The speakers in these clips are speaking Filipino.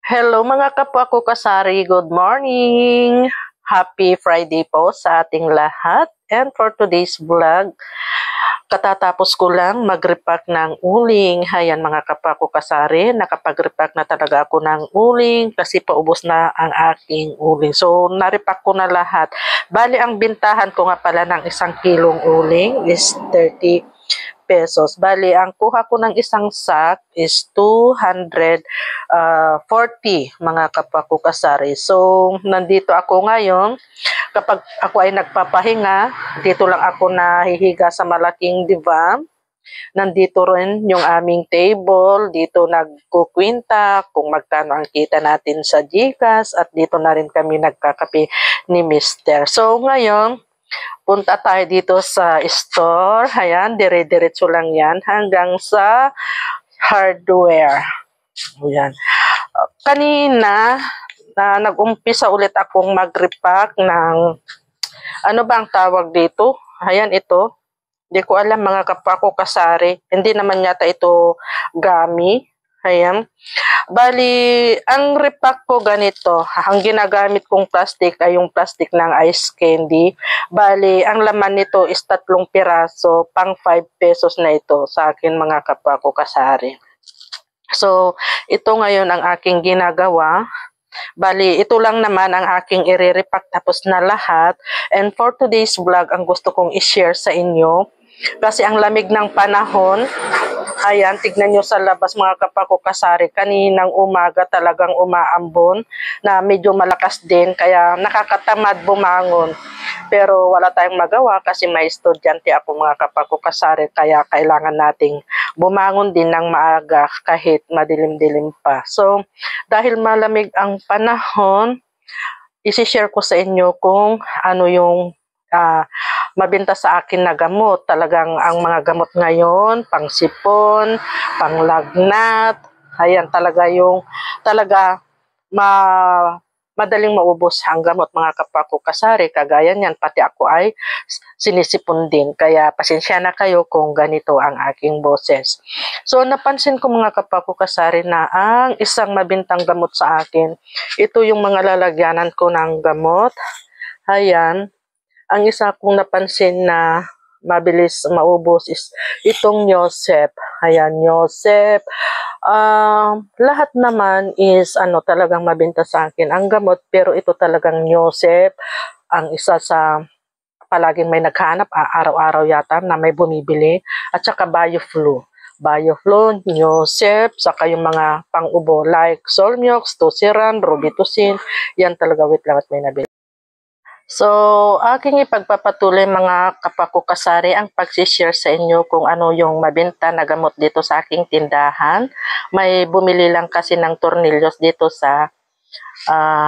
Hello mga kapwa ko kasari, good morning! Happy Friday po sa ating lahat. And for today's vlog, katatapos ko lang mag-repack ng uling. Hayan mga kapwa ko kasari, nakapag-repack na talaga ako ng uling kasi paubos na ang aking uling. So, na-repack ko na lahat. Bali, ang bintahan ko nga pala ng 1 kilong uling is 30 pesos. Bali, ang kuha ko ng isang sack is 240 mga kapwa ko kasari. So, nandito ako ngayon. Kapag ako ay nagpapahinga, dito lang ako nahihiga sa malaking divan. Nandito rin yung aming table. Dito nagkukwinta kung magkano ang kita natin sa GCash at dito na rin kami nagkakape ni Mister. So, ngayon, punta tayo dito sa store. Ayan, dire-diretso lang yan hanggang sa hardware. Ayan. Kanina, nag-umpisa ulit akong mag-repack ng, ano ba ang tawag dito? Ayan, ito. Hindi ko alam mga kapwa ko kasari. Hindi naman yata ito gummy. Ayan. Bali, ang repack ko ganito. Ang ginagamit kong plastic ay yung plastic ng ice candy. Bali, ang laman nito is 3 piraso, pang 5 pesos na ito sa akin mga kapwa ko kasari. So, ito ngayon ang aking ginagawa. Bali, ito lang naman ang aking i-repack tapos na lahat. And for today's vlog, ang gusto kong i-share sa inyo, kasi ang lamig ng panahon, ayan, tignan nyo sa labas mga kapako kasari, kaninang umaga talagang umaambon na medyo malakas din, kaya nakakatamad bumangon. Pero wala tayong magawa kasi may estudyante ako mga kapako kasari, kaya kailangan nating bumangon din ng maaga kahit madilim-dilim pa. So, dahil malamig ang panahon, isi-share ko sa inyo kung ano yung mabenta sa akin na gamot. Talagang ang mga gamot ngayon, pang sipon, pang lagnat, ayan talaga yung madaling maubos ang gamot mga kapwa ko kasari. Kagaya niyan, pati ako ay sinisipon din. Kaya pasensya na kayo kung ganito ang aking boses. So napansin ko mga kapwa ko kasari na ang isang mabintang gamot sa akin, ito yung mga lalagyanan ko ng gamot. Ayan. Ang isa kong napansin na mabilis maubos is itong Yosep. Ayan, Yosep. Lahat naman is talagang mabenta sa akin ang gamot, pero ito talagang Yosep. Ang isa sa palaging may naghahanap, araw-araw yata na may bumibili. At saka BioFlu. BioFlu, Yosep, saka yung mga pang-ubo like Solmiox, Tusiran, Robitussin. Yan talaga, wait lang at may nabili. So, aking ipagpapatuloy mga kapako kasari ang pag-share sa inyo kung ano yung mabenta na gamot dito sa aking tindahan. May bumili lang kasi ng tornillos dito sa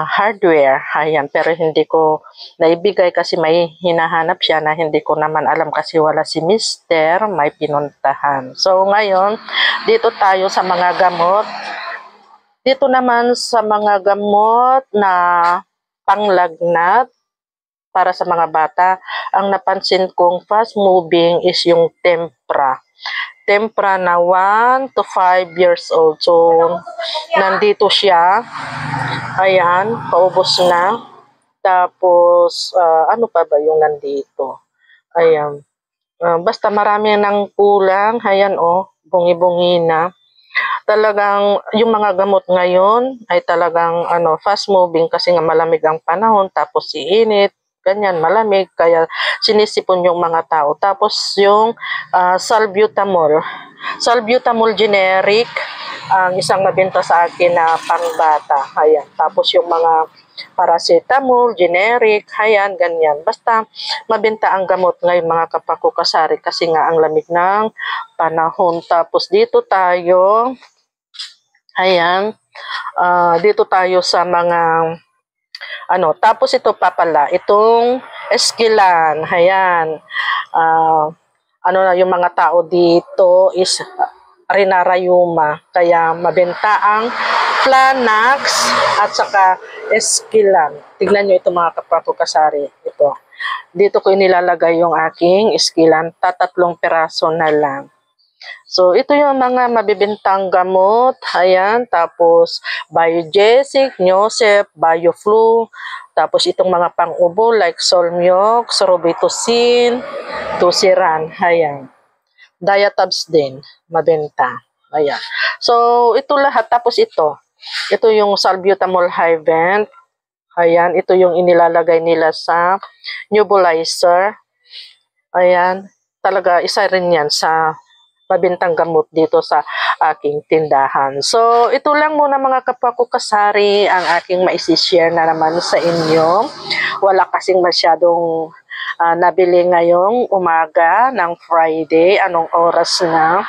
hardware. Ayan, pero hindi ko naibigay kasi may hinahanap siya na hindi ko naman alam kasi wala si Mister, may pinuntahan. So, ngayon, dito tayo sa mga gamot. Dito naman sa mga gamot na panglagnat, para sa mga bata, ang napansin kong fast moving is yung Tempra. Tempra na 1 to 5 years old. So, nandito siya. Ayan, paubos na. Tapos, ano pa ba yung nandito? Ayan. Basta marami nang kulang. Ayan, bungi-bungi na. Talagang, yung mga gamot ngayon ay talagang fast moving kasi nga malamig ang panahon, tapos iinit. Ganyan, malamig, kaya sinisipon yung mga tao. Tapos yung salbutamol. Salbutamol generic, ang isang mabenta sa akin na pangbata. Ayan. Tapos yung mga paracetamol, generic, ayan, ganyan. Basta mabenta ang gamot ngayon mga kapako kasari kasi nga ang lamig ng panahon. Tapos dito tayo, ayan, dito tayo sa mga tapos ito pa pala, itong Eskilan, ayan, yung mga tao dito is Rinarayuma, kaya mabenta ang Flanax at saka Eskilan. Tignan nyo ito mga kapwa ko kasari, ito. Dito ko inilalagay yung aking Eskilan, 3 piraso na lang. So, ito yung mga mabibintang gamot. Ayan. Tapos, Biogesic, Neosep, Bioflu. Tapos, itong mga pang-ubo like Solmiox, Robitussin, Tusiran. Ayan. Diatabs din. Mabenta. Ayan. So, ito lahat. Tapos ito. Ito yung Salbutamol High-Vent. Ayan. Ito yung inilalagay nila sa nebulizer. Ayan. Talaga, isa rin yan sa mabintang gamot dito sa aking tindahan. So, ito lang muna mga kapwa ko kasari ang aking maisishare na naman sa inyo. Wala kasing masyadong nabili ngayong umaga ng Friday. Anong oras na?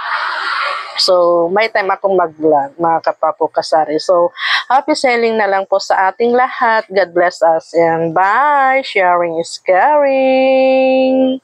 So, may time akong mag-vlog, mga kapwa ko kasari. So, happy selling na lang po sa ating lahat. God bless us and bye! Sharing is caring!